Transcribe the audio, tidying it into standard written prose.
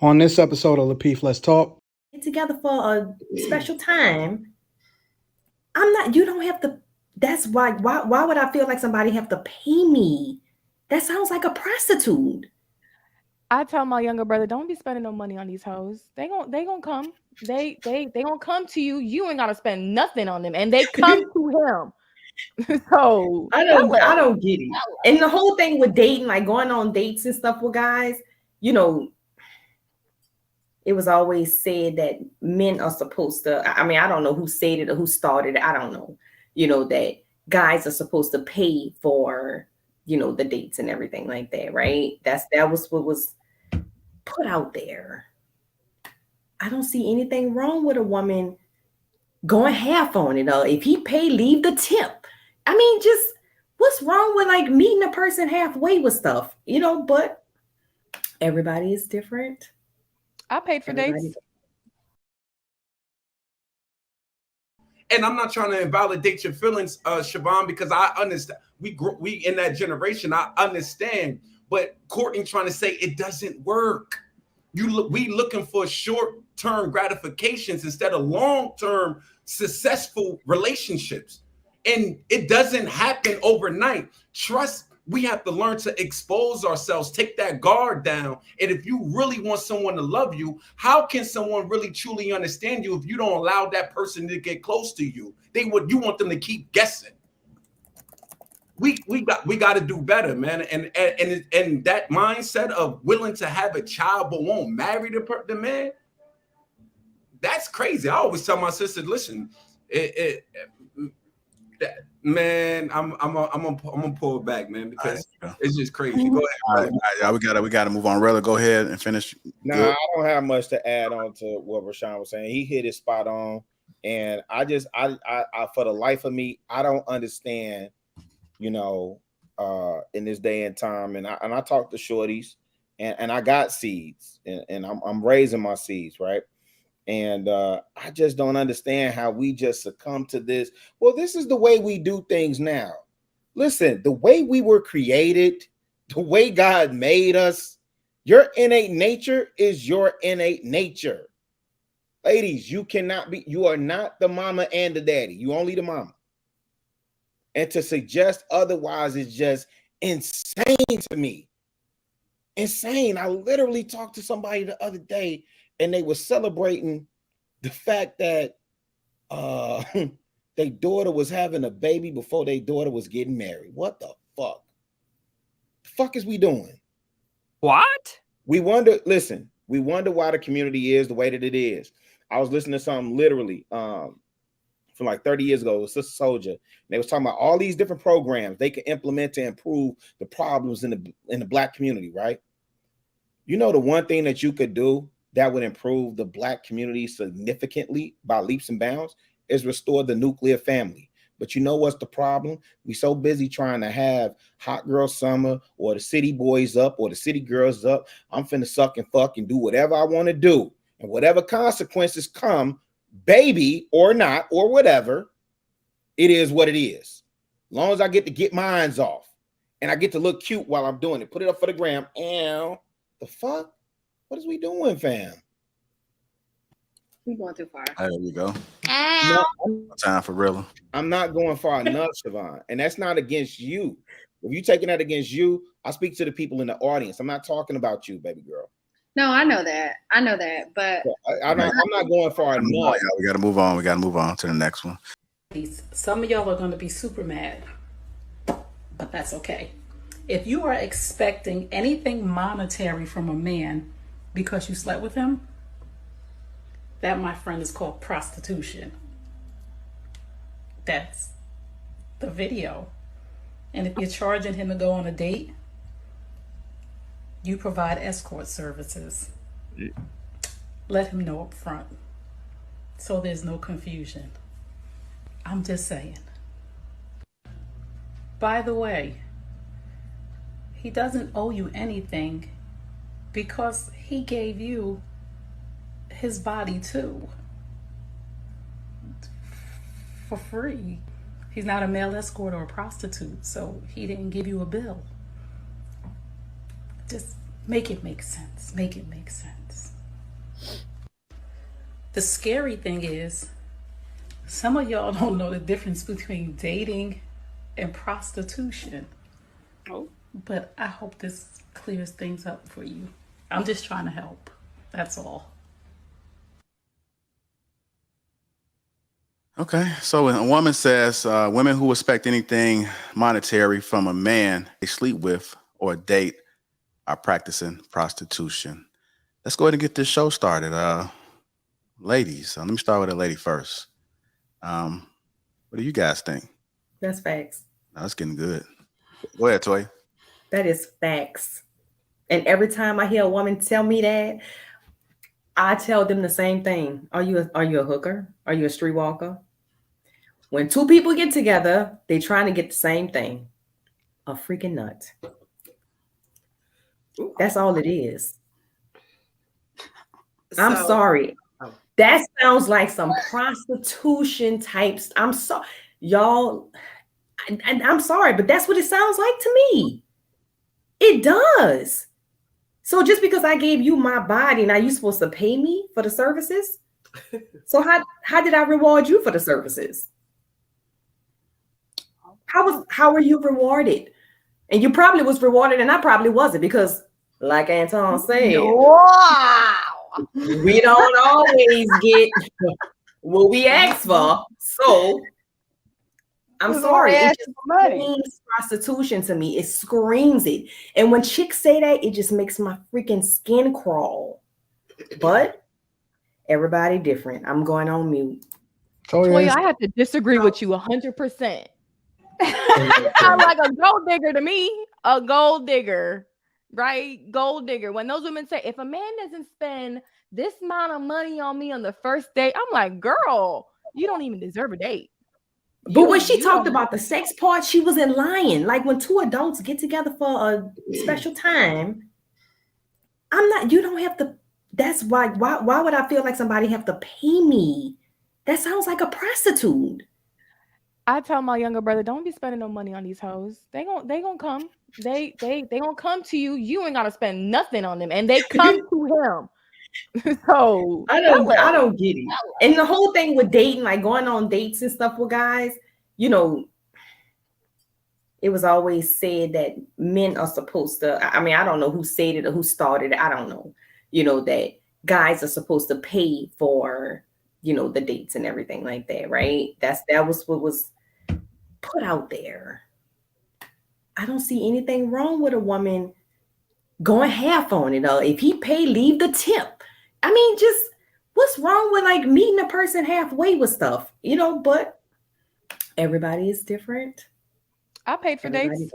On this episode of Lapeef, Let's Talk. Get together for a special time. You don't have to, that's why would I feel like somebody have to pay me? That sounds like a prostitute. I tell my younger brother, don't be spending no money on these hoes. They gonna come. They gonna come to you. You ain't gotta spend nothing on them, and they come to him. So I don't get it. And the whole thing with dating, like going on dates and stuff with guys, you know, it was always said that men are supposed to, I mean, I don't know who said it or who started it. I don't know, that guys are supposed to pay for, the dates and everything like that, right? That was what was put out there. I don't see anything wrong with a woman going half on it. If he pay, leave the tip. I mean, just what's wrong with like meeting a person halfway with stuff, but everybody is different. I paid for dates. And I'm not trying to invalidate your feelings, Siobhan, because I understand we in that generation. I understand, but Courtney trying to say it doesn't work. We looking for short-term gratifications instead of long-term successful relationships, and it doesn't happen overnight. Trust. We have to learn to expose ourselves, take that guard down. And if you really want someone to love you, how can someone really truly understand you if you don't allow that person to get close to you? You want them to keep guessing. We got to do better, man. And that mindset of willing to have a child but won't marry the man, that's crazy. I always tell my sister, listen, man, I'm gonna pull it back, man, because it's just crazy. Go ahead. All right, we gotta move on. Rella, go ahead and finish. No, I don't have much to add on to what Rashawn was saying. He hit it spot on, and I for the life of me, I don't understand, in this day and time. And I talk to shorties, and I got seeds, and I'm raising my seeds, right? And I just don't understand how we just succumb to this. Well, this is the way we do things now. Listen, the way we were created, the way God made us, your innate nature is your innate nature. Ladies, you are not the mama and the daddy. You only the mama. And to suggest otherwise is just insane to me. Insane. I literally talked to somebody the other day, and they were celebrating the fact that their daughter was having a baby before their daughter was getting married. What the fuck? The fuck is we doing? What? We wonder why the community is the way that it is. I was listening to something literally from like 30 years ago, Sister Soldier, and they was talking about all these different programs they can implement to improve the problems in the Black community, right? The one thing that you could do that would improve the Black community significantly by leaps and bounds is restore the nuclear family. But you know what's the problem? We so busy trying to have hot girl summer or the city boys up or the city girls up. I'm finna suck and fuck and do whatever I want to do. And whatever consequences come, baby or not, or whatever, it is what it is. As long as I get to get mines off and I get to look cute while I'm doing it, put it up for the gram. Ow, the fuck? What is we doing, fam? We going too far. There we go. No, time for Rilla. I'm not going far enough, Siobhan. And that's not against you. If you're taking that against you, I speak to the people in the audience. I'm not talking about you, baby girl. No, I know that. But I'm not going far enough. We got to move on. We got to move on to the next one. Some of y'all are going to be super mad, but that's okay. If you are expecting anything monetary from a man because you slept with him, that, my friend, is called prostitution. That's the video. And if you're charging him to go on a date, you provide escort services. Yeah. Let him know up front so there's no confusion. I'm just saying. By the way, he doesn't owe you anything because he gave you his body too for free. He's not a male escort or a prostitute, so he didn't give you a bill. Just make it make sense. Make it make sense. The scary thing is, some of y'all don't know the difference between dating and prostitution. Oh. But I hope this clears things up for you. I'm just trying to help. That's all. Okay, so a woman says women who expect anything monetary from a man they sleep with or date are practicing prostitution. Let's go ahead and get this show started. Ladies, let me start with a lady first. What do you guys think? That's facts. That's getting good. Go ahead, Toy. That is facts. And every time I hear a woman tell me that, I tell them the same thing. Are you a hooker? Are you a streetwalker? When two people get together, they're trying to get the same thing. A freaking nut. That's all it is. I'm sorry. That sounds like some prostitution types. I'm sorry, y'all. I'm sorry, but that's what it sounds like to me. It does. So just because I gave you my body, now you supposed to pay me for the services? So how did I reward you for the services? How were you rewarded? And you probably was rewarded, and I probably wasn't, because like Anton said, wow, we don't always get what we ask for. So I'm sorry, it just screams prostitution to me. It screams it. And when chicks say that, it just makes my freaking skin crawl. But everybody different. I'm going on mute. Toya, I have to disagree with you 100%. Sound like a gold digger to me. A gold digger, right? Gold digger. When those women say, if a man doesn't spend this amount of money on me on the first date, I'm like, girl, you don't even deserve a date. But when she talked about the sex part, she wasn't lying. Like when two adults get together for a special time, you don't have to. That's why would I feel like somebody have to pay me? That sounds like a prostitute. I tell my younger brother, don't be spending no money on these hoes. They gonna come. They gonna come to you. You ain't gotta spend nothing on them, and they come to him. So I don't get it. And the whole thing with dating, like going on dates and stuff with guys, you know, it was always said that men are supposed to. I mean, I don't know who said it or who started it. I don't know. You know, that guys are supposed to pay for, you know, the dates and everything like that, right? That was what was put out there. I don't see anything wrong with a woman going half on it. If he pay, leave the tip. I mean, just what's wrong with like meeting a person halfway with stuff, you know? But everybody is different. I paid for dates.